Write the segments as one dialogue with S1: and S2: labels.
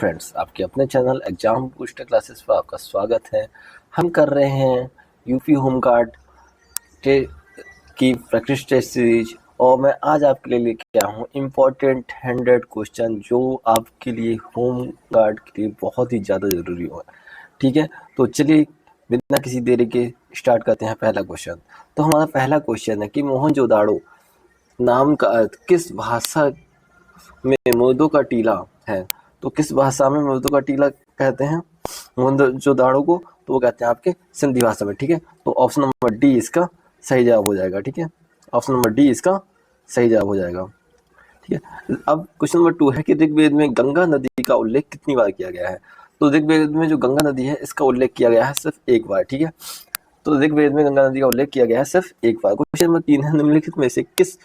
S1: Friends, आपके अपने channel exam booster classes पर आपका स्वागत है। हम कर रहे हैं यूपी होम गार्ड की प्रैक्टिस टेस्ट सीरीज और मैं आज आपके लिए लेके आया हूँ इम्पोर्टेंट 100 क्वेश्चन जो आपके लिए होम गार्ड के लिए बहुत ही ज़्यादा ज़रूरी हो। ठीक है, तो चलिए बिना किसी देरी के स्टार्ट करते हैं पहला क्वेश्चन। तो हमारा पहला क्वेश्चन है कि मोहनजोदाड़ो नाम का अर्थ किस भाषा में मुर्दों का टीला है। तो किस भाषा में मुर्दों का टीला कहते हैं मोहनजोदाड़ो को? तो वो कहते हैं आपके सिंधी भाषा में। ठीक है, तो ऑप्शन नंबर डी इसका सही जवाब हो जाएगा। ठीक है, ऑप्शन नंबर डी इसका सही जवाब हो जाएगा। ठीक है, अब क्वेश्चन नंबर 2 है कि ऋग्वेद में गंगा नदी का उल्लेख कितनी बार किया गया है। तो ऋग्वेद में जो गंगा नदी है इसका उल्लेख किया गया है सिर्फ एक बार। ठीक है, तो ऋग्वेद में गंगा नदी का उल्लेख किया गया है सिर्फ एक बार। क्वेश्चन नंबर 3 है निम्नलिखित में से किस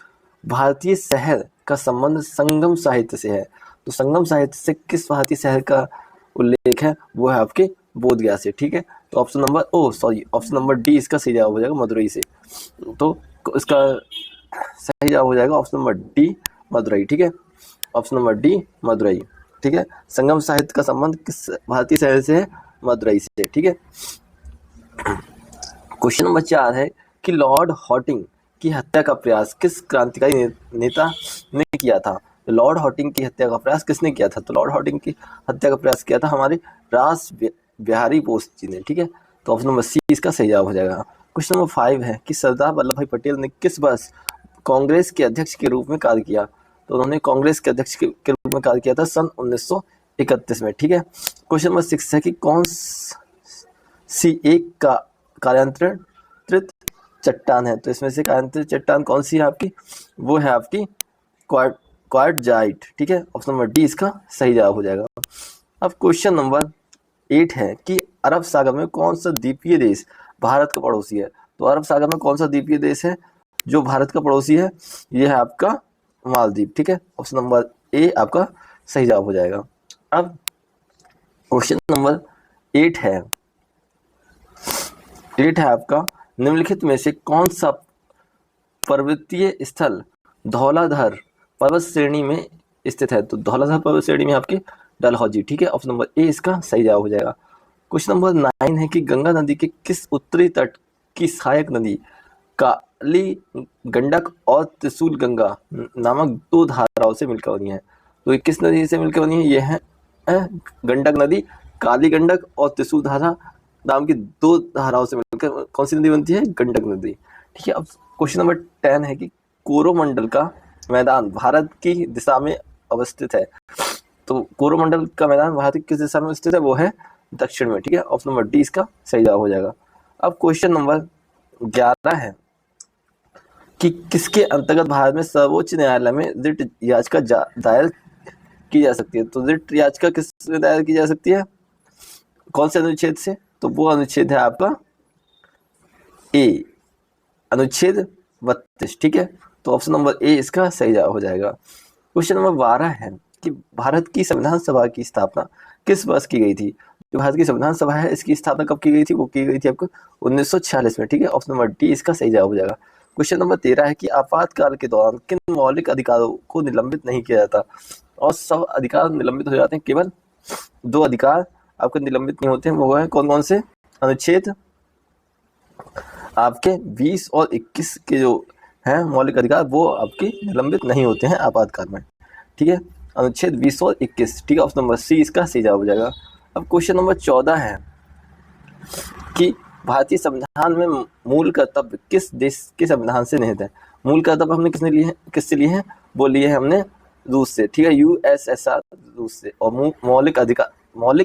S1: भारतीय शहर का संबंध संगम साहित्य से है। तो संगम साहित्य से किस भारतीय शहर का उल्लेख है? वो है आपके बोध गया से। ठीक है, तो ऑप्शन नंबर डी इसका सही जवाब हो जाएगा, मदुरई से। तो इसका सही जवाब हो जाएगा ऑप्शन नंबर डी, मदुरई। ठीक है, ऑप्शन नंबर डी, मदुरई। ठीक है, संगम साहित्य का संबंध किस भारतीय शहर से है? मदुरई से। ठीक है, क्वेश्चन नंबर 4 है कि लॉर्ड हॉटिंग की हत्या का प्रयास किस क्रांतिकारी नेता ने किया था। लॉर्ड हॉटिंग की हत्या का प्रयास किसने किया था? तो लॉर्ड हॉटिंग की हत्या का प्रयास किया था हमारे रास बिहारी बोस जी ने। ठीक है, तो ऑप्शन नंबर सी इसका सही जवाब हो जाएगा। क्वेश्चन नंबर 5 है कि सरदार वल्लभ भाई पटेल ने किस वर्ष कांग्रेस के अध्यक्ष के रूप में कार्य किया। तो उन्होंने कांग्रेस के अध्यक्ष के रूप में कार्य किया था सन 1931 में। ठीक है, क्वेश्चन नंबर 6 है कि कौन सी एक का कार्यांतरित चट्टान है। तो इसमें से कार्यांतरित चट्टान कौन सी है आपकी? वो है आपकी क्वार्टजाइट। ठीक है, ऑप्शन नंबर डी इसका सही जवाब हो जाएगा। अब क्वेश्चन नंबर 8 है कि अरब सागर में कौन सा द्वीपीय देश भारत का पड़ोसी है। तो अरब सागर में कौन सा द्वीपीय देश है जो भारत का पड़ोसी है? ये है आपका मालदीव। ठीक है, ऑप्शन नंबर ए आपका सही जवाब हो जाएगा। अब क्वेश्चन नंबर 8 है आपका निम्नलिखित में से कौन सा पर्वतीय स्थल धौलाधर पर्वत श्रेणी में स्थित है। तो धौलाधर पर्वत श्रेणी में आपके डलहौजी। ठीक है, ऑप्शन नंबर ए इसका सही जवाब हो जाएगा। क्वेश्चन नंबर 9 है कि गंगा नदी के किस उत्तरी तट की सहायक नदी काली गंडक और त्रिशूल गंगा नामक दो धाराओं से मिलकर बनी है। तो ये किस नदी से मिलकर बनी है? ये है गंडक नदी। काली गंडक और त्रिशूल धारा नाम की दो धाराओं से मिलकर कौन सी नदी बनती है? गंडक नदी। ठीक है, अब क्वेश्चन नंबर 10 है कि कोरोमंडल का मैदान भारत की दिशा में अवस्थित है। तो कोरोमंडल का मैदान भारत की किस दिशा में अवस्थित है? वो है दक्षिण में। ठीक है, ऑप्शन नंबर डी इसका सही जवाब हो जाएगा। अब क्वेश्चन नंबर 11 है कि किसके अंतर्गत भारत में सर्वोच्च न्यायालय में रिट याचिका दायर की जा सकती है। तो रिट याचिका किस दायर की जा सकती है? कौन से अनुच्छेद से? तो वो अनुच्छेद है आपका ए, अनुच्छेद 32। ठीक है, तो ऑप्शन नंबर ए इसका सही जवाब हो जाएगा। क्वेश्चन नंबर 12 है कि भारत की संविधान सभा की स्थापना किस वर्ष की गई थी। जो भारत की संविधान सभा है इसकी स्थापना कब की गई थी? वो की गई थी आपको 1946 में। ठीक है, ऑप्शन नंबर डी इसका सही जवाब हो जाएगा। क्वेश्चन नंबर 13 है कि आपातकाल के दौरान किन मौलिक अधिकारों को निलंबित नहीं किया जाता। और सब अधिकार निलंबित हो जाते हैं, केवल दो अधिकार आपके निलंबित नहीं होते हैं। वो है कौन कौन से? अनुच्छेद आपके 20 और 21 के जो हैं मौलिक अधिकार वो आपके निलंबित नहीं होते हैं आपातकाल में। ठीक है, अनुच्छेद 20 और 21। ठीक है, ऑप्शन नंबर सी इसका सही जवाब हो जाएगा। अब क्वेश्चन नंबर 14 है कि भारतीय संविधान में मूल कर्तव्य किस देश के संविधान से निहित है। मूल कर्तव्य हमने किसने लिए हैं? किससे लिए हैं? वो लिए हैं हमने रूस से। ठीक है, यूएसएसआर रूस से। और मौलिक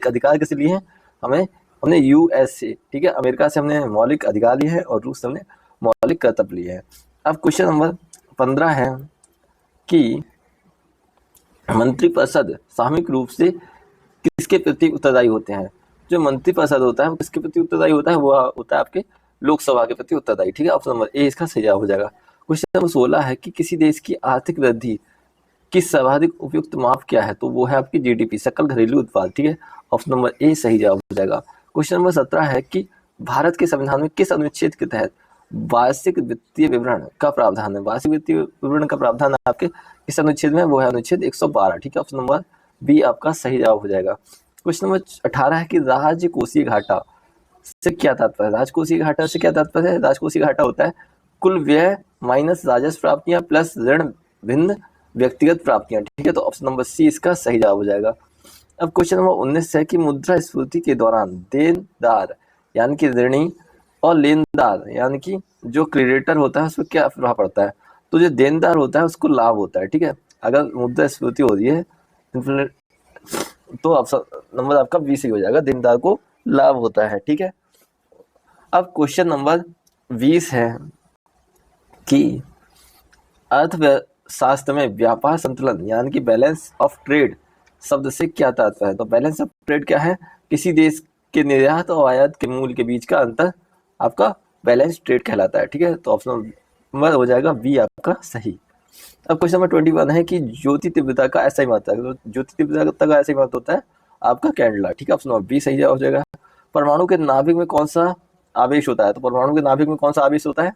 S1: अधिकार किससे लिए हैं? हमने यूएस से। ठीक है, अमेरिका से हमने मौलिक अधिकार लिए हैं और रूस से हमने मौलिक कर्तव्य लिए हैं। अब क्वेश्चन नंबर 15 है कि मंत्रिपरिषद सामूहिक रूप से किसके प्रति उत्तरदायी होते हैं। जो मंत्रिपरिषद होता है वो किसके प्रति उत्तरदायी होता है? वो होता है आपके लोकसभा के प्रति उत्तरदायी। ठीक है, ऑप्शन नंबर ए इसका सही जवाब हो जाएगा। क्वेश्चन नंबर 16 है कि किसी देश की आर्थिक वृद्धि की सर्वाधिक उपयुक्त माप क्या है। तो वो है आपकी जीडीपी, सकल घरेलू उत्पाद। ठीक है, ऑप्शन नंबर ए सही जवाब हो जाएगा। क्वेश्चन नंबर 17 है कि भारत के संविधान में किस अनुच्छेद के तहत वार्षिक वित्तीय विवरण का प्रावधान है। वार्षिक वित्तीय विवरण का प्रावधान आपके इस अनुच्छेद में, वो है अनुच्छेद 112। ठीक है, ऑप्शन नंबर बी आपका सही जवाब हो जाएगा। क्वेश्चन नंबर 18 है कि राजकोषीय घाटा से क्या तात्पर्य है। राजकोषीय घाटा से क्या तात्पर्य है। राजकोषीय घाटा होता है कुल व्यय माइनस राजस्व प्राप्तियां प्लस ऋण भिन्न व्यक्तिगत प्राप्तियां, ठीक है। तो ऑप्शन नंबर सी इसका सही जवाब हो जाएगा। अब क्वेश्चन नंबर 19 है कि मुद्रास्फीति के दौरान देनदार यानी कि ऋणी और लेनदार यानी कि जो क्रेडिटर होता है उस पर क्या प्रभाव पड़ता है। तो जो देनदार होता है उसको लाभ होता है, ठीक है। अगर मुद्रास्फीति हो रही है तो ऑप्शन नंबर आपका बी सही हो जाएगा, देनदार को लाभ होता है, ठीक है। अब क्वेश्चन नंबर 20 है कि अर्थशास्त्र में व्यापार संतुलन यानी कि बैलेंस ऑफ ट्रेड शब्द से क्या तात्पर्य है। तो बैलेंस ऑफ ट्रेड क्या है, किसी देश के निर्यात और आयात के मूल्य के बीच का अंतर आपका बैलेंस ट्रेड कहलाता है, ठीक है। तो ऑप्शन नंबर हो जाएगा बी आपका सही। अब क्वेश्चन नंबर 21 है कि ज्योति तीव्रता का ऐसा ही महत्व है। तो ज्योति तीव्रता का ऐसा ही महत्व होता है आपका कैंडला, ठीक है। ऑप्शन नंबर बी सही हो जाएगा। परमाणु के नाभिक में कौन सा आवेश होता है। तो परमाणु के नाभिक में कौन सा आवेश होता है,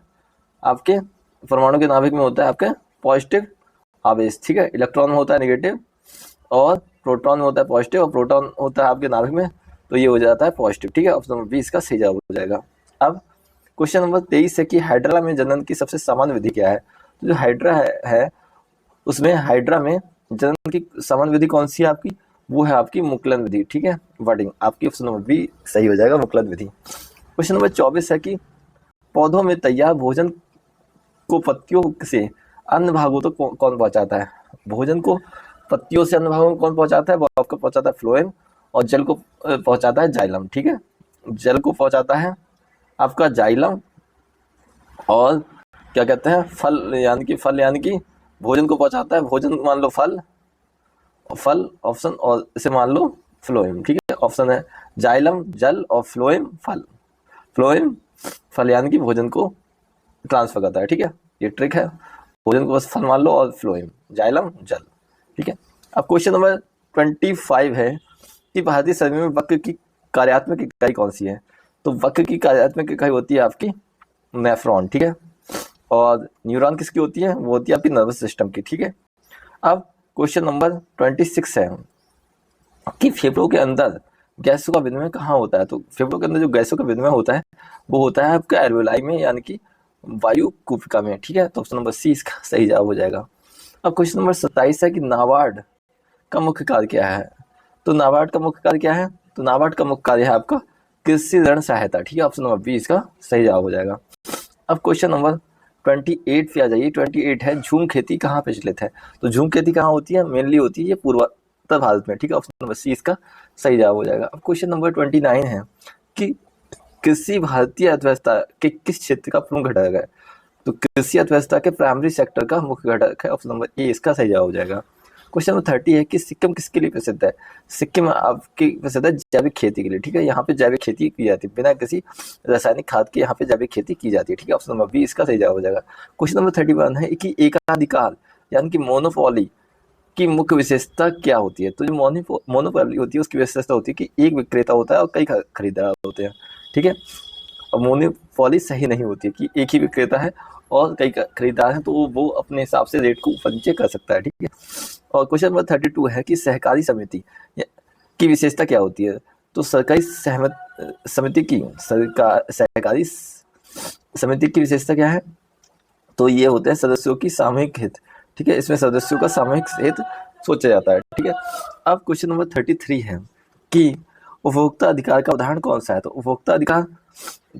S1: आपके परमाणु के नाभिक में होता है आपके पॉजिटिव आवेश, ठीक है। इलेक्ट्रॉन में होता है नेगेटिव और प्रोटॉन में होता है पॉजिटिव और प्रोटॉन होता है आपके नाभिक में, तो ये हो जाता है पॉजिटिव, ठीक है। ऑप्शन नंबर बी इसका सही जवाब हो जाएगा। अब क्वेश्चन नंबर 23 है कि हाइड्रा में जनन की सबसे सामान्य विधि क्या है। तो जो हाइड्रा है उसमें हाइड्रा में जनन की सामान्य विधि कौन सी है आपकी, वो है आपकी मुकुलन विधि, ठीक है। वर्डिंग आपकी ऑप्शन नंबर बी सही हो जाएगा, मुकुलन विधि। क्वेश्चन नंबर 24 है कि पौधों में तैयार भोजन को पत्तियों से अन्य भागों तक तो कौन पहुंचाता है। भोजन को पत्तियों से अन्य भागों में कौन पहुंचाता है, वो आपको पहुंचाता है फ्लोएम और जल को पहुंचाता है जाइलम, ठीक है। जल को पहुंचाता है आपका जाइलम और क्या कहते हैं फल यानी कि भोजन को पहुंचाता है, भोजन मान लो फल ऑप्शन और इसे मान लो फ्लोएम, ठीक है। ऑप्शन है जाइलम जल और फ्लोएम फल। फ्लोएम फल यानी कि भोजन को ट्रांसफर करता है, ठीक है। ये ट्रिक है, भोजन को बस फल मान लो और फ्लोएम जाइलम जल, ठीक है। अब क्वेश्चन नंबर 25 है कि भारतीय शरीर में वक्र की कार्यात्मक इकाई कौन सी है। तो वक्र की कार्यात्मक इकाई होती है आपकी नेफ्रॉन, ठीक है। और न्यूरॉन किसकी होती है, वो होती है आपकी नर्वस सिस्टम की, ठीक है। अब क्वेश्चन नंबर 26 है कि फेफड़ों के अंदर गैसों का विनिमय कहाँ होता है। तो फेफड़ों के अंदर जो गैसों का विनिमय होता है वो होता है आपका एल्वेलाई में यानी कि वायु कूपिका में, ठीक है। तो ऑप्शन नंबर सी इसका सही जवाब हो जाएगा। अब क्वेश्चन नंबर 27 है कि नाबार्ड का मुख्य कार्य क्या है। तो नाबार्ड का मुख्य कार्य क्या है, तो नाबार्ड का मुख्य कार्य है आपका कृषि ऋण सहायता, ठीक है। ऑप्शन नंबर बी इसका सही जवाब हो जाएगा। अब क्वेश्चन नंबर 28 पे आ जाइए। 28 है झूम खेती कहाँ प्रचलित है। तो झूम खेती कहाँ होती है, मेनली होती है ये पूर्वोत्तर भारत में, ठीक है। ऑप्शन नंबर सी इसका सही जवाब हो जाएगा। अब क्वेश्चन नंबर 29 है कि कृषि भारतीय अर्थव्यवस्था के किस क्षेत्र का प्रमुख घटक है। तो कृषि अर्थव्यवस्था के प्राइमरी सेक्टर का मुख्य घटक है। ऑप्शन नंबर ए इसका सही जवाब हो जाएगा। क्वेश्चन नंबर 30 है कि सिक्किम किसके लिए प्रसिद्ध है। सिक्किम आपकी प्रसिद्ध है जैविक खेती के लिए, ठीक है। यहाँ पे जैविक खेती की जाती है, बिना किसी रासायनिक खाद के यहाँ पे जैविक खेती की जाती है, ठीक है। ऑप्शन नंबर बी इसका सही जवाब हो जाएगा। क्वेश्चन नंबर 31 है कि एकाधिकार यानी कि मोनोपोली की मुख्य विशेषता क्या होती है। तो जो मोनोपोली होती है उसकी विशेषता होती है कि एक विक्रेता होता है और कई खरीदार होते हैं, ठीक है। और मोनोपोली सही नहीं होती है कि एक ही विक्रेता है और कई खरीदार हैं, तो वो अपने हिसाब से रेट को ऊपर नीचे कर सकता है, ठीक है। और क्वेश्चन नंबर 32 है कि सहकारी समिति की विशेषता क्या होती है। तो सहकारी समिति की विशेषता क्या है, तो ये होते हैं सदस्यों की सामूहिक हित, ठीक है। इसमें सदस्यों का सामूहिक हित सोचा जाता है, ठीक है। अब क्वेश्चन नंबर 33 है कि उपभोक्ता अधिकार का उदाहरण कौन सा है। तो उपभोक्ता अधिकार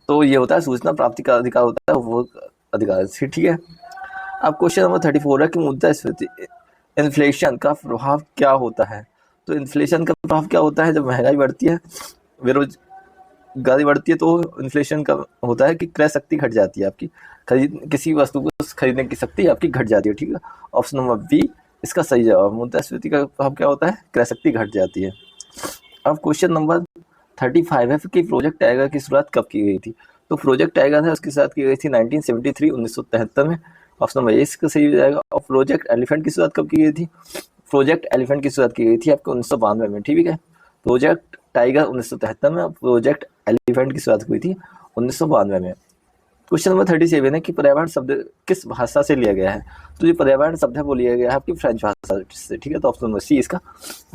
S1: तो ये होता है सूचना प्राप्ति का अधिकार होता है उपभोक्ता अधिकार, ठीक है। अब क्वेश्चन नंबर 34 है कि मुद्रास्फीति इन्फ्लेशन का प्रभाव क्या होता है। तो इन्फ्लेशन का प्रभाव क्या होता है, जब महंगाई बढ़ती है बेरोजगारी बढ़ती है तो इन्फ्लेशन का होता है कि क्रय शक्ति घट जाती है, आपकी किसी वस्तु को खरीदने की शक्ति आपकी घट जाती है, ठीक है। ऑप्शन नंबर बी इसका सही जवाब। मुद्रास्फीति का प्रभाव क्या होता है, क्रय शक्ति घट जाती है। अब क्वेश्चन नंबर 35 है कि प्रोजेक्ट टाइगर की शुरुआत कब की गई थी। तो प्रोजेक्ट टाइगर है उसकी शुरुआत की गई थी 1973 में। ऑप्शन नंबर ए इसका सही हो जाएगा। और प्रोजेक्ट एलिफेंट की शुरुआत कब की गई थी। प्रोजेक्ट एलिफेंट की शुरुआत की गई थी आपको 1992 में, ठीक है। प्रोजेक्ट टाइगर 1973 में, प्रोजेक्ट एलिफेंट की शुरुआत हुई थी 1992 में। क्वेश्चन नंबर 37 है कि पर्यावरण शब्द किस भाषा से लिया गया है? तो जो पर्यावरण शब्द है वो लिया गया है आपकी फ्रेंच भाषा से, ठीक है, तो ऑप्शन नंबर सी इसका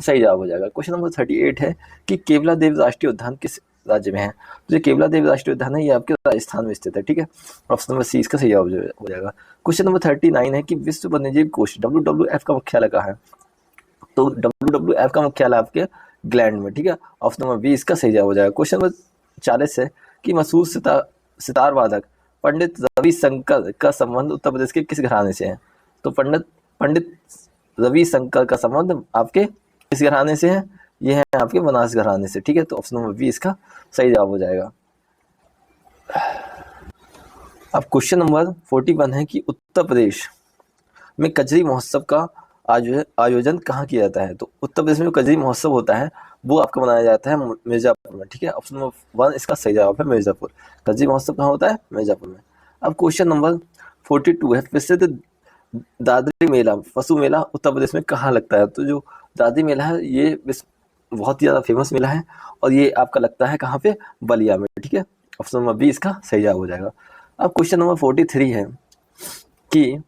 S1: सही जवाब हो जाएगा। क्वेश्चन नंबर 38 है कि केवला देव राष्ट्रीय उद्यान किस राज्य में है? तो जो केवला देव राष्ट्रीय उद्यान है ये आपके राजस्थान में स्थित है, ठीक है, ऑप्शन नंबर सी इसका सही जवाब हो जाएगा। क्वेश्चन नंबर 39 है कि विश्व वन्यजीव कोष WWF का मुख्यालय कहाँ है? तो WWF का मुख्यालय आपके ग्लैंड में, ठीक है, ऑप्शन नंबर बी इसका सही जवाब हो जाएगा। क्वेश्चन नंबर 40 है कि मशहूर सितार वादक पंडित रविशंकर का संबंध उत्तर प्रदेश के किस घराने से है? तो पंडित रविशंकर का संबंध आपके किस घराने से है? ये है आपके बनास घराने से, ठीक है, तो ऑप्शन नंबर बी इसका सही जवाब हो जाएगा। अब क्वेश्चन नंबर 41 है कि उत्तर प्रदेश में कजरी महोत्सव का आयोजन कहाँ किया जाता है? तो उत्तर प्रदेश में जो कजरी महोत्सव होता है वो आपका मनाया जाता है मिर्जापुर में, ठीक है, ऑप्शन नंबर 1 इसका सही जवाब है मिर्जापुर। कजरी महोत्सव कहाँ होता है? मिर्जापुर में। अब क्वेश्चन नंबर 42 है प्रसिद्ध दादरी मेला, पशु मेला उत्तर प्रदेश में कहाँ लगता है? तो जो दादरी मेला है ये बहुत ही ज़्यादा फेमस मेला है और ये आपका लगता है कहाँ पे? बलिया में, ठीक है, ऑप्शन नंबर बी इसका सही जवाब हो जाएगा। अब क्वेश्चन नंबर 43 है कि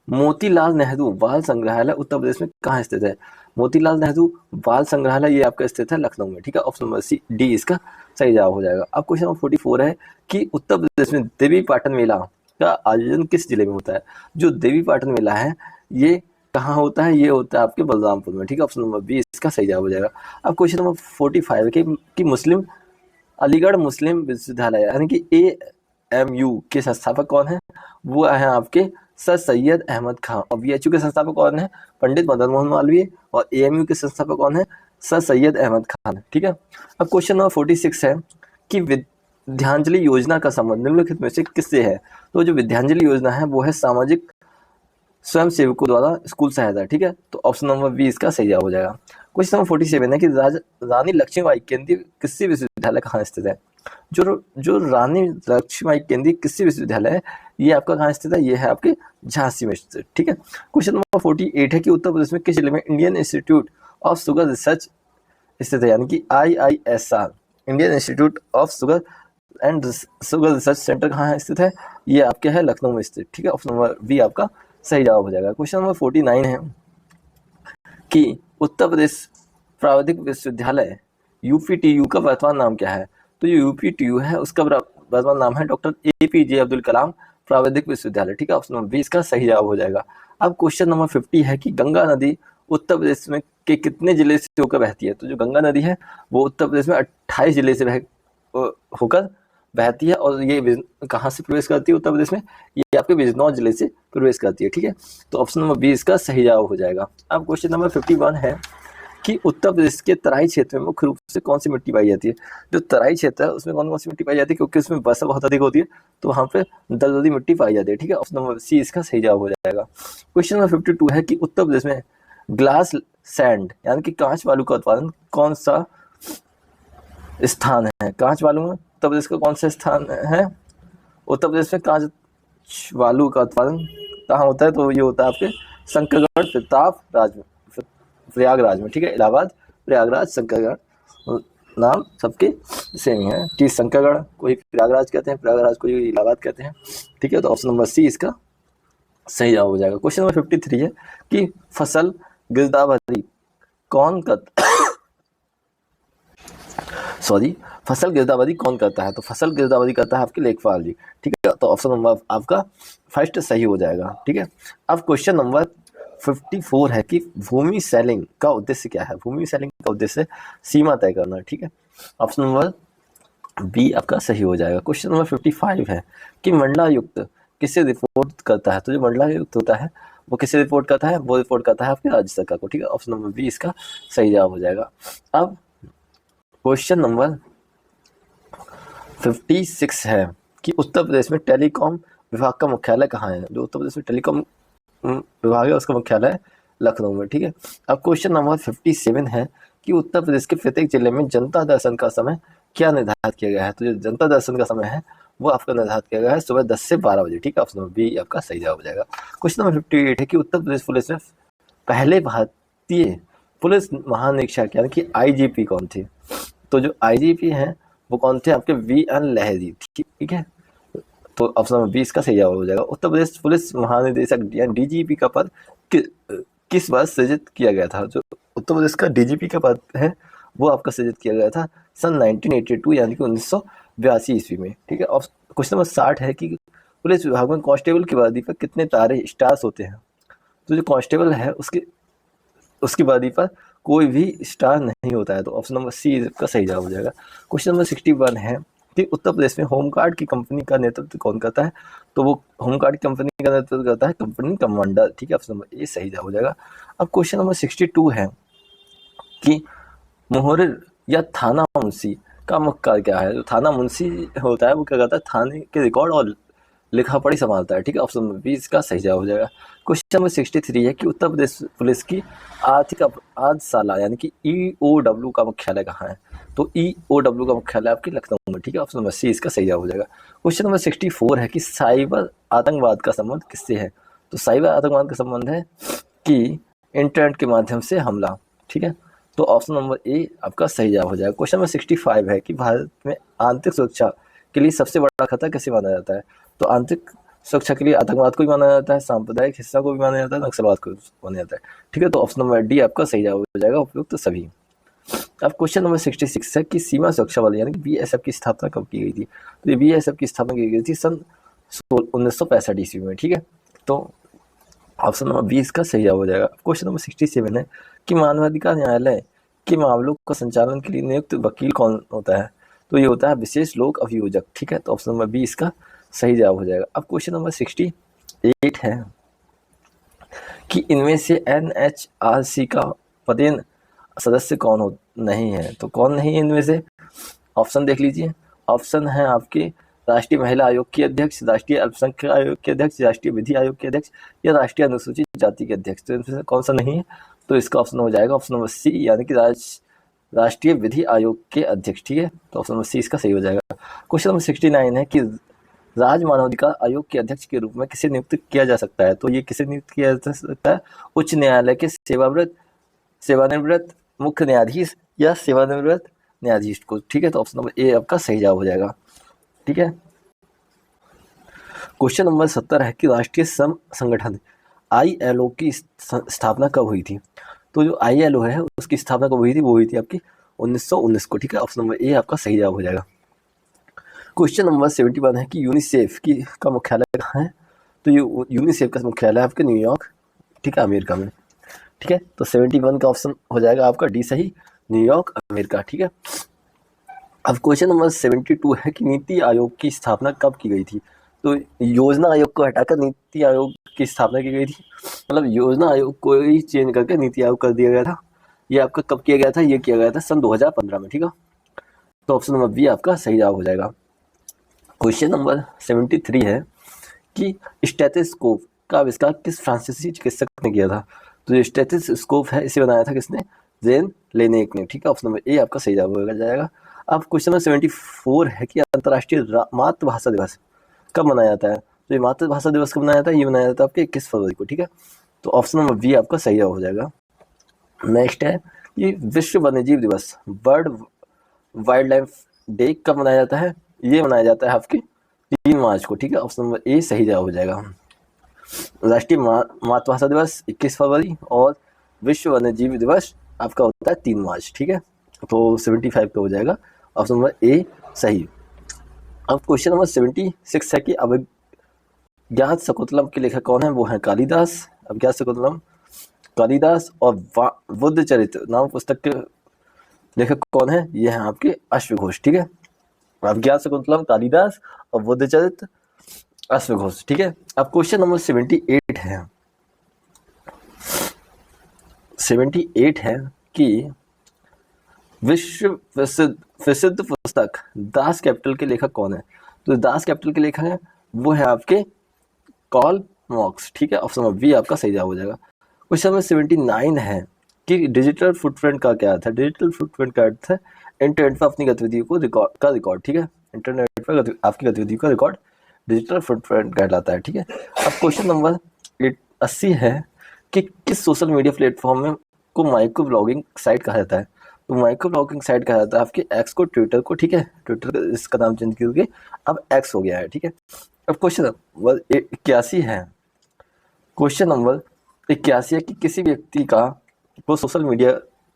S1: मोतीलाल नेहरू बाल संग्रहालय उत्तर प्रदेश में कहाँ स्थित है? मोतीलाल नेहरू बाल संग्रहालय ये आपका स्थित है लखनऊ में, ठीक है, ऑप्शन नंबर सी डी इसका सही जवाब हो जाएगा। अब क्वेश्चन नंबर 44 है कि उत्तर प्रदेश में देवी पाटन मेला का आयोजन किस जिले में होता है? जो देवी पाटन मेला है ये कहाँ होता है? ये होता है आपके बलरामपुर में, ठीक है, ऑप्शन नंबर बी इसका सही जवाब हो जाएगा। अब क्वेश्चन नंबर 45 है कि मुस्लिम अलीगढ़ मुस्लिम विश्वविद्यालय यानी कि AMU के संस्थापक कौन है? वो है आपके सर सैयद अहमद खान। और BHU के संस्थापक कौन है? पंडित मदन मोहन मालवीय। और AMU के संस्थापक कौन है? सर सैयद अहमद खान, ठीक है। अब क्वेश्चन नंबर 46 है कि विद्यांजलि योजना का संबंध निम्नलिखित में से किससे है? तो जो विद्यांजलि योजना है वो है सामाजिक स्वयं सेवकों द्वारा स्कूल सहायता, ठीक है, तो ऑप्शन नंबर बी इसका सही जवाब हो जाएगा। क्वेश्चन नंबर 47 है कि रानी लक्ष्मीबाई केंद्रीय कृषि विश्वविद्यालय कहाँ स्थित है? जो रानी लक्ष्मीबाई केंद्रीय कृषि विश्वविद्यालय है ये आपका कहाँ स्थित है? ये है आपके झांसी में स्थित, ठीक है। क्वेश्चन नंबर 48 है कि उत्तर प्रदेश में किस जिले में Indian institute of sugar research स्थित है? यानी कि IISR Indian institute of sugar and sugar research centre कहाँ स्थित है? ये आपके है लखनऊ में स्थित, ठीक है, ऑप्शन नंबर बी आपका सही जवाब हो जाएगा। क्वेश्चन नंबर 49 है कि उत्तर प्रदेश प्राविधिक विश्वविद्यालय UPTU का वर्तमान नाम क्या है? तो जो UPTU है उसका वर्तमान नाम है डॉक्टर APJ अब्दुल कलाम प्राविधिक विश्वविद्यालय, ठीक है, ऑप्शन नंबर बी इसका सही जवाब हो जाएगा। अब क्वेश्चन नंबर 50 है कि गंगा नदी उत्तर प्रदेश में के कितने जिले से होकर बहती है? तो जो गंगा नदी है वो उत्तर प्रदेश में 28 जिले से होकर बहती है और ये कहाँ से प्रवेश करती है उत्तर प्रदेश में? ये आपके बिजनौर जिले से प्रवेश करती है, ठीक है, तो ऑप्शन नंबर बी इसका सही जवाब हो जाएगा। अब क्वेश्चन नंबर 51 है कि उत्तर प्रदेश के तराई क्षेत्र में मुख्य रूप से कौन सी मिट्टी पाई जाती है? जो तराई क्षेत्र है उसमें कौन कौन सी मिट्टी पाई जाती है? क्योंकि उसमें वर्षा बहुत अधिक होती है तो वहाँ पे दलदली मिट्टी पाई जाती है, ठीक है, ऑप्शन नंबर सी इसका सही जवाब हो जाएगा। क्वेश्चन नंबर 52 है कि उत्तर प्रदेश में ग्लास सैंड यानी कि कांच बालू का उत्पादन कौन सा स्थान है? कांच बालू में उत्तर प्रदेश का कौन सा स्थान है? उत्तर प्रदेश में कांच बालू का उत्पादन कहाँ होता है? तो ये होता है आपके शंकरगढ़ प्रयागराज में, ठीक है, इलाहाबाद प्रयागराज शंकरगढ़ नाम सबके सेम ही है कि शंकरगढ़ कोई प्रयागराज कहते हैं, प्रयागराज कोई इलाहाबाद कहते हैं, ठीक है, तो ऑप्शन नंबर सी इसका सही जवाब हो जाएगा। क्वेश्चन नंबर 53 है कि फसल गिरदावरी कौन करता है? तो फसल गिरदावरी करता है आपके लेखपाल जी, ठीक है, तो ऑप्शन नंबर आपका फर्स्ट सही हो जाएगा, ठीक है। अब क्वेश्चन नंबर 54 है कि भूमि सेलिंग का उद्देश्य क्या है? भूमि सेलिंग का उद्देश्य सीमा तय करना, ठीक है, ऑप्शन नंबर बी आपका सही हो जाएगा। क्वेश्चन नंबर 55 है कि मंडलायुक्त किसे रिपोर्ट करता है? तो जो मंडलायुक्त होता है वो किसे रिपोर्ट करता है? वो रिपोर्ट करता है आपके राज्य सरकार को, ठीक है, ऑप्शन नंबर बी इसका सही जवाब हो जाएगा। अब क्वेश्चन नंबर 56 है कि उत्तर प्रदेश में टेलीकॉम विभाग का मुख्यालय कहाँ है? जो उत्तर प्रदेश में टेलीकॉम विभाग है उसका मुख्यालय लखनऊ में, ठीक है। अब क्वेश्चन नंबर 57 है कि उत्तर प्रदेश के प्रत्येक जिले में जनता दर्शन का समय क्या निर्धारित किया गया है? तो जो जनता दर्शन का समय है वो आपका निर्धारित किया गया है सुबह 10 से 12 बजे, ठीक है, ऑप्शन नंबर बी आपका सही जवाब हो जाएगा। क्वेश्चन नंबर 58 है कि उत्तर प्रदेश पुलिस में पहले भारतीय पुलिस महानिरीक्षक यानी कि IGP कौन थे? तो जो IGP हैं वो कौन थे? आपके VN लहरी, ठीक है, तो ऑप्शन नंबर 20 का सही जवाब हो जाएगा। उत्तर प्रदेश पुलिस महानिदेशक या डीजीपी का पद किस बार सृजित किया गया था? जो उत्तर प्रदेश का डीजीपी का पद है वो आपका सृजित किया गया था सन 1982 यानी कि 1982 ईस्वी में। ठीक है। और क्वेश्चन नंबर 60 है कि पुलिस विभाग में कांस्टेबल की वर्दी पर कितने तारे स्टार्स होते हैं? तो जो कांस्टेबल है उसकी वर्दी पर कोई भी स्टार नहीं होता है, तो ऑप्शन नंबर सी का सही जवाब हो जाएगा। क्वेश्चन नंबर 61 है कि उत्तर प्रदेश में होमगार्ड की कंपनी का नेतृत्व कौन करता है? तो वो होमगार्ड की कंपनी का नेतृत्व करता है कंपनी कमांडर। ठीक है, ऑप्शन नंबर ए सही जवाब हो जाएगा। अब क्वेश्चन नंबर 62 है कि मुहर्रिर या थाना मुंशी का मुख्य कार्य क्या है? जो थाना मुंशी होता है वो क्या करता है? थाने के रिकॉर्ड और लिखा पढ़ी संभालता है। ठीक है, ऑप्शन नंबर 20 का सही जवाब हो जाएगा। क्वेश्चन नंबर 63 है कि उत्तर प्रदेश पुलिस की आर्थिक अपराधशाला यानी कि EOW का मुख्यालय कहाँ है? तो EOW का मुख्यालय आपके लखनऊ में। ठीक है, ऑप्शन नंबर सी इसका सही जवाब हो जाएगा। क्वेश्चन नंबर 64 है कि साइबर आतंकवाद का संबंध किससे है? तो साइबर आतंकवाद का संबंध है कि इंटरनेट के माध्यम से हमला। ठीक है, तो ऑप्शन नंबर ए आपका सही जवाब हो जाएगा। क्वेश्चन नंबर 65 है कि भारत में आंतरिक सुरक्षा के लिए सबसे बड़ा खतरा किसे माना जाता है? तो आंतरिक सुरक्षा के लिए आतंकवाद को भी माना जाता है, सांप्रदायिक हिंसा को भी माना जाता है, नक्सलवाद को भी माना जाता है। ठीक है, तो ऑप्शन नंबर डी आपका सही जवाब हो जाएगा, उपयुक्त तो सभी। अब क्वेश्चन नंबर 66 है कि सीमा सुरक्षा बल यानी कि BSF की स्थापना कब की गई थी? तो ये BSF की स्थापना की गई थी सन 1965 ईस्वी में। ठीक है, तो ऑप्शन नंबर 20 का सही जवाब हो जाएगा। क्वेश्चन नंबर 67 है कि मानवाधिकार न्यायालय के मामलों का संचालन के लिए नियुक्त वकील कौन होता है? तो ये होता है विशेष लोक अभियोजक। ठीक है, तो ऑप्शन नंबर 20 का सही जवाब हो जाएगा। अब क्वेश्चन नंबर 68 है कि इनमें से NHRC का पदेन सदस्य कौन नहीं है? तो कौन नहीं है इनमें से? ऑप्शन देख लीजिए। ऑप्शन है आपके राष्ट्रीय महिला आयोग की अध्यक्ष, राष्ट्रीय अल्पसंख्यक आयोग के अध्यक्ष, राष्ट्रीय विधि आयोग के अध्यक्ष या राष्ट्रीय अनुसूचित जाति के अध्यक्ष। तो इनमें से कौन सा नहीं है? तो इसका ऑप्शन हो जाएगा ऑप्शन नंबर सी यानी कि राष्ट्रीय विधि आयोग के अध्यक्ष। ठीक है, तो ऑप्शन नंबर सी इसका सही हो जाएगा। क्वेश्चन नंबर 69 है कि राज्य मानवाधिकार आयोग के अध्यक्ष के रूप में किसे नियुक्त किया जा सकता है? तो ये किसे नियुक्त किया जा सकता है? उच्च न्यायालय के सेवानिवृत्त मुख्य न्यायाधीश या सेवानिवृत्त न्यायाधीश को। ठीक है, तो ऑप्शन नंबर ए आपका सही जवाब हो जाएगा। ठीक है, क्वेश्चन नंबर 70 है कि राष्ट्रीय श्रम संगठन ILO की स्थापना कब हुई थी? तो जो ILO है उसकी स्थापना कब हुई थी? वो हुई थी आपकी 1919 को। ठीक है, ऑप्शन नंबर ए आपका सही जवाब हो जाएगा। क्वेश्चन नंबर 71 है कि यूनिसेफ का मुख्यालय कहाँ है? तो यूनिसेफ का मुख्यालय आपके न्यूयॉर्क, ठीक है, अमेरिका में। ठीक है, तो 71 का ऑप्शन हो जाएगा आपका डी सही, न्यूयॉर्क अमेरिका। ठीक है, अब क्वेश्चन नंबर 72 है कि नीति आयोग की स्थापना कब की गई थी? तो योजना आयोग को हटाकर नीति आयोग की स्थापना की गई थी, मतलब योजना आयोग को ही चेंज करके नीति आयोग कर दिया गया था। ये आपका कब किया गया था? ये किया गया था सन 2015 में। ठीक है, तो ऑप्शन नंबर बी आपका सही जवाब हो जाएगा। क्वेश्चन नंबर 73 है कि स्टेथोस्कोप का आविष्कार किस फ्रांसीसी चिकित्सक ने किया था? तो जो स्टेथोस्कोप है इसे बनाया था किसने? जेन लेनेक ने। ठीक है, ऑप्शन नंबर ए आपका सही जवाब हो जाएगा। अब क्वेश्चन नंबर 74 है कि अंतर्राष्ट्रीय मातृभाषा दिवस कब मनाया जाता है? तो ये मातृभाषा दिवस कब मनाया जाता है? ये मनाया जाता है आपके 21 फरवरी को। ठीक है, तो ऑप्शन नंबर बी आपका सही जवाब हो जाएगा। नेक्स्ट है कि विश्व वन्यजीव दिवस वर्ल्ड वाइल्ड लाइफ डे कब मनाया जाता है? ये मनाया जाता है आपके 3 मार्च को। ठीक है, ऑप्शन नंबर ए सही जवाब हो जाएगा। राष्ट्रीय मातृभाषा दिवस 21 फरवरी और विश्व वन्यजीव दिवस आपका होता है 3 मार्च। ठीक है, तो 75 का हो जाएगा ऑप्शन नंबर ए सही। अब क्वेश्चन नंबर 76 है कि अभिज्ञात शकुंतलम के लेखक कौन है? वो है कालिदास। अभिज्ञात शकुंतलम कालिदास और बुद्ध चरित्र नाम पुस्तक के लेखक कौन है? ये है आपके अश्वघोष। ठीक है, अभिज्ञात शकुंतलम कालिदास और बुद्ध चरित्र अश्वघोष। ठीक है, अब क्वेश्चन नंबर 78 है 78 है कि विश्व प्रसिद्ध पुस्तक दास कैपिटल के लेखक कौन है? तो दास कैपिटल के लेखक है वो है आपके कार्ल मार्क्स। ठीक है, ऑप्शन नंबर बी आपका सही जवाब हो जाएगा। क्वेश्चन नंबर 79 है कि डिजिटल फुटप्रिंट का क्या अर्थ है? डिजिटल फुटप्रिंट का अर्थ है इंटरनेट पर अपनी गतिविधियों को रिकॉर्ड। ठीक है, इंटरनेट पर आपकी गतिविधियों का रिकॉर्ड डिजिटल फुटप्रिंट कहलाता है। ठीक है, अब क्वेश्चन नंबर 80 है कि किस सोशल मीडिया प्लेटफॉर्म में को माइक्रो ब्लॉगिंग साइट कहा जाता है? तो माइक्रो ब्लॉगिंग साइट कहा जाता है आपके एक्स को ट्विटर को। ठीक है, ट्विटर इसका नाम चेंज करके अब एक्स हो गया है। ठीक है, अब क्वेश्चन नंबर 81 है। क्वेश्चन नंबर 81 है कि किसी व्यक्ति को सोशल मीडिया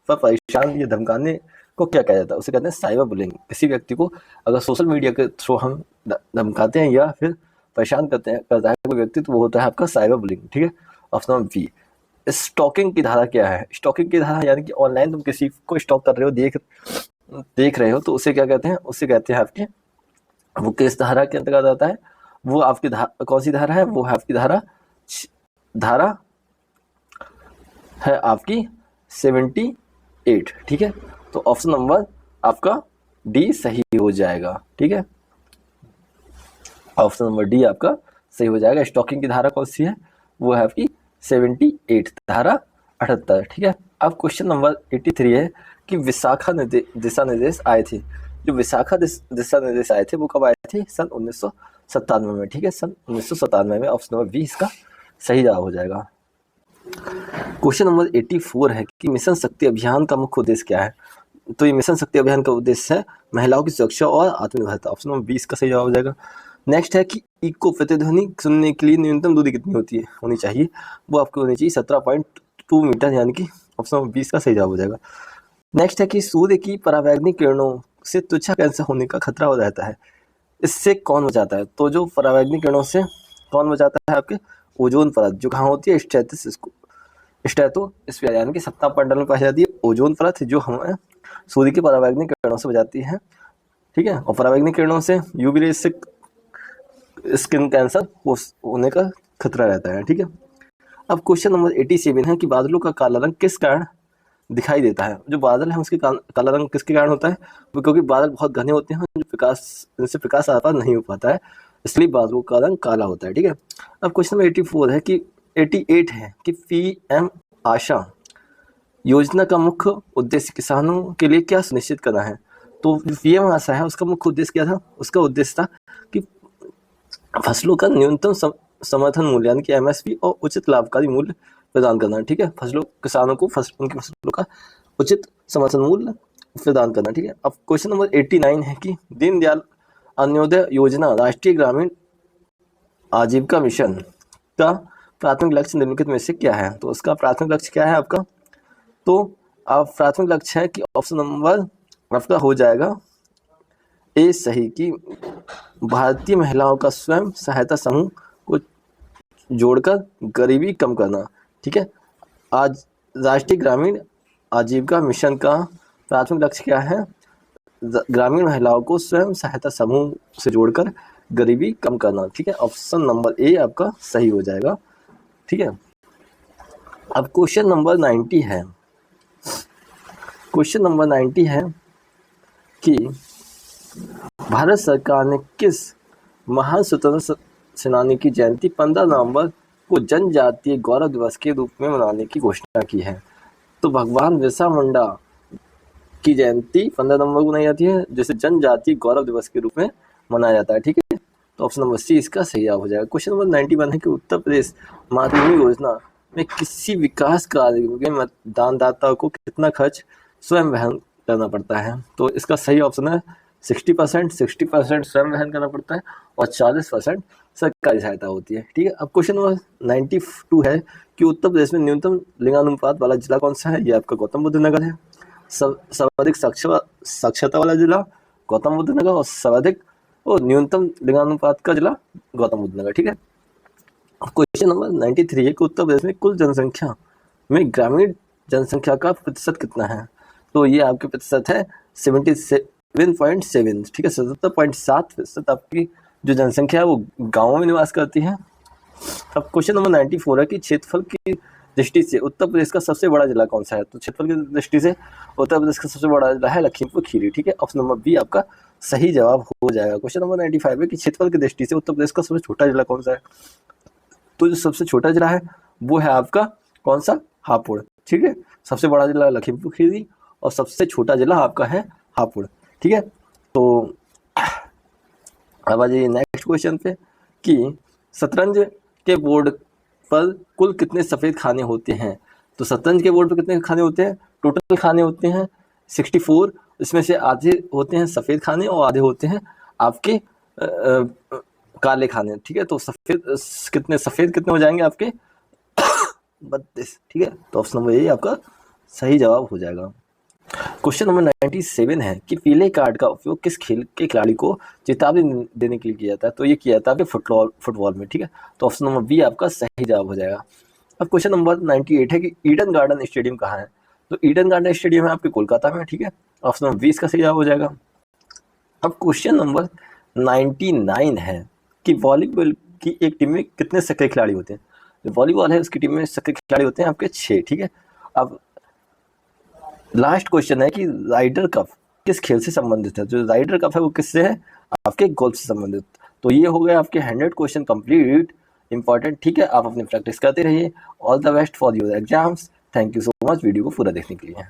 S1: पर परेशान या धमकाने को क्या कहा जाता है? उसे कहते हैं साइबर बुलिंग। किसी व्यक्ति को अगर सोशल मीडिया के थ्रू हम धमकाते हैं या फिर परेशान करता है कोई व्यक्ति, तो वो होता है आपका साइबर बुलिंग। ठीक है, ऑप्शन नंबर बी। स्टॉकिंग की धारा क्या है? स्टॉकिंग की धारा यानी कि ऑनलाइन तुम किसी को स्टॉक कर रहे हो, देख रहे हो, तो उसे क्या कहते हैं? उसे कहते हैं आपके, वो किस धारा के अंतर्गत आता है? वो आपकी कौन सी धारा है? वो है आपकी धारा है आपकी 78। ठीक है, तो ऑप्शन नंबर आपका डी सही हो जाएगा। ठीक है, ऑप्शन नंबर डी आपका सही हो जाएगा। स्टॉकिंग की धारा कौन सी है? वो है आपकी 78, धारा 78। ठीक है, अब क्वेश्चन नंबर 83 है कि विशाखा दिशा निर्देश आए थे। जो विशाखा दिशा निर्देश आए थे वो कब आए थे? सन 1997 में। ठीक है, सन 1997 में। ऑप्शन नंबर बी इसका सही जवाब हो जाएगा। क्वेश्चन नंबर 84 है कि मिशन शक्ति अभियान का मुख्य उद्देश्य क्या है? तो ये मिशन शक्ति अभियान का उद्देश्य है महिलाओं की सुरक्षा और आत्मनिर्भरता। ऑप्शन नंबर 20 का सही जवाब हो जाएगा। नेक्स्ट है कि इको प्रतिध्वनि सुनने के लिए न्यूनतम दूरी कितनी होनी चाहिए? वो आपको होनी चाहिए 17.2 मीटर, यानी कि ऑप्शन नंबर 20 का सही जवाब हो जाएगा। नेक्स्ट है कि सूर्य की परावैंगनिक किरणों से त्वचा कैंसर होने का खतरा हो रहता है, इससे कौन बचाता है? तो जो परावैंगनिक किरणों से कौन बचाता है? आपके ओजोन परत, जो कहाँ होती है? स्ट्रेटोस्फीयर यानी कि सप्तम मंडल में पाई जाती है ओजोन परत, जो हमें सूर्य की परावैंगनिक किरणों से बचाती है। ठीक है, और परावैंगनिक किरणों से यूवी रेज से स्किन कैंसर होने का खतरा रहता है। ठीक है, अब क्वेश्चन नंबर 87 है कि बादलों का काला रंग किस कारण दिखाई देता है? जो बादल है उसके काला रंग किसके कारण होता है? वो क्योंकि बादल बहुत घने होते हैं, जिनसे प्रकाश आर पार नहीं हो पाता है, इसलिए बादलों का रंग काला होता है। ठीक है, अब क्वेश्चन नंबर 84 है कि 88 है कि पीएम आशा योजना का मुख्य उद्देश्य किसानों के लिए क्या सुनिश्चित करना है? तो पीएम आशा है, उसका मुख्य उद्देश्य क्या था? उसका उद्देश्य था कि फसलों का न्यूनतम समर्थन मूल्य यानी कि एमएसपी और उचित लाभकारी मूल्य प्रदान करना। ठीक है, किसानों को उनकी फसलों का उचित समर्थन मूल्य प्रदान करना। ठीक है, अब क्वेश्चन नंबर 89 है कि दीनदयाल अंत्योदय योजना राष्ट्रीय ग्रामीण आजीविका मिशन का प्राथमिक लक्ष्य निम्नलिखित में से क्या है? तो उसका प्राथमिक लक्ष्य क्या है आपका? तो आप प्राथमिक लक्ष्य है कि ऑप्शन नंबर आपका हो जाएगा ए सही, कि भारतीय महिलाओं का स्वयं सहायता समूह को जोड़कर गरीबी कम करना। ठीक है, आज राष्ट्रीय ग्रामीण आजीविका मिशन का प्राथमिक लक्ष्य क्या है? ग्रामीण महिलाओं को स्वयं सहायता समूह से जोड़कर गरीबी कम करना। ठीक है, ऑप्शन नंबर ए आपका सही हो जाएगा। ठीक है, अब क्वेश्चन नंबर 90 है। क्वेश्चन नंबर 90 है कि भारत सरकार ने किस महान स्वतंत्रता सेनानी की जयंती 15 नवंबर को जनजातीय गौरव दिवस के रूप में मनाने की घोषणा की है? तो भगवान बिरसा मुंडा की जयंती 15 नवंबर को मनाई जाती है, जिसे जनजातीय गौरव दिवस के रूप में मनाया जाता है। ठीक है, तो ऑप्शन नंबर सी इसका सही जवाब हो जाएगा। क्वेश्चन नंबर 91 है कि उत्तर प्रदेश मातृभूमि योजना में किसी विकास कार्य में मतदानदाता को कितना खर्च स्वयं वहन करना पड़ता है? तो इसका सही ऑप्शन है 60% स्वयं वहन करना पड़ता है और 40% सरकारी सहायता होती है। ठीक है, अब क्वेश्चन नंबर 92 है कि उत्तर प्रदेश में न्यूनतम लिंगानुपात वाला जिला कौन सा है? ये आपका गौतम बुद्ध नगर है। सर्वाधिक साक्षरता वाला जिला गौतम बुद्ध नगर और सर्वाधिक और न्यूनतम लिंगानुपात का जिला गौतम बुद्ध नगर। ठीक है, क्वेश्चन नंबर 93 है कि उत्तर प्रदेश में कुल जनसंख्या में ग्रामीण जनसंख्या का प्रतिशत कितना है? तो ये आपके प्रतिशत है 77.7। ठीक है, 77.7% आपकी जो जनसंख्या है वो गाँवों में निवास करती है। अब क्वेश्चन नंबर 94 है कि क्षेत्रफल की दृष्टि से उत्तर प्रदेश का सबसे बड़ा जिला कौन सा है? तो क्षेत्रफल की दृष्टि से उत्तर प्रदेश का सबसे बड़ा जिला है लखीमपुर खीरी। ठीक है, ऑप्शन नंबर बी आपका सही जवाब हो जाएगा। क्वेश्चन नंबर 95 है कि क्षेत्रफल की दृष्टि से उत्तर प्रदेश का सबसे छोटा जिला कौन सा है? तो जो सबसे छोटा जिला है वो है आपका कौन सा? हापुड़। ठीक है, सबसे बड़ा जिला लखीमपुर खीरी और सबसे छोटा जिला आपका है हापुड़। ठीक है, तो अब आ जाइए नेक्स्ट क्वेश्चन पे कि शतरंज के बोर्ड पर कुल कितने सफ़ेद खाने होते हैं? तो शतरंज के बोर्ड पर कितने खाने होते हैं? टोटल खाने होते हैं 64। इसमें से आधे होते हैं सफ़ेद खाने और आधे होते हैं आपके काले खाने, ठीक है। तो सफ़ेद कितने हो जाएंगे आपके 32, ठीक है। तो ऑप्शन नंबर ए आपका सही जवाब हो जाएगा। क्वेश्चन नंबर 97 है कि पीले कार्ड का उपयोग किस खेल के खिलाड़ी को चेतावनी देने के लिए किया जाता है। तो ये किया जाता है फुटबॉल में, ठीक है। तो ऑप्शन नंबर बी आपका सही जवाब हो जाएगा। अब क्वेश्चन नंबर 98 है कि ईडन गार्डन स्टेडियम कहाँ है। तो ईडन गार्डन स्टेडियम है आपके कोलकाता में, ठीक है। ऑप्शन नंबर बी इसका सही जवाब हो जाएगा। अब क्वेश्चन नंबर 99 है कि वॉलीबॉल की एक टीम में कितने सक्रिय खिलाड़ी होते हैं। जो वॉलीबॉल है उसकी टीम में सक्रिय खिलाड़ी होते हैं आपके 6, ठीक है। अब लास्ट क्वेश्चन है कि राइडर कप किस खेल से संबंधित है। जो राइडर कप है वो किससे है, आपके गोल्फ से संबंधित। तो ये हो गए आपके 100 क्वेश्चन कंप्लीट, इंपॉर्टेंट, ठीक है। आप अपनी प्रैक्टिस करते रहिए। All the best for your exams. Thank you so much video को पूरा देखने के लिए।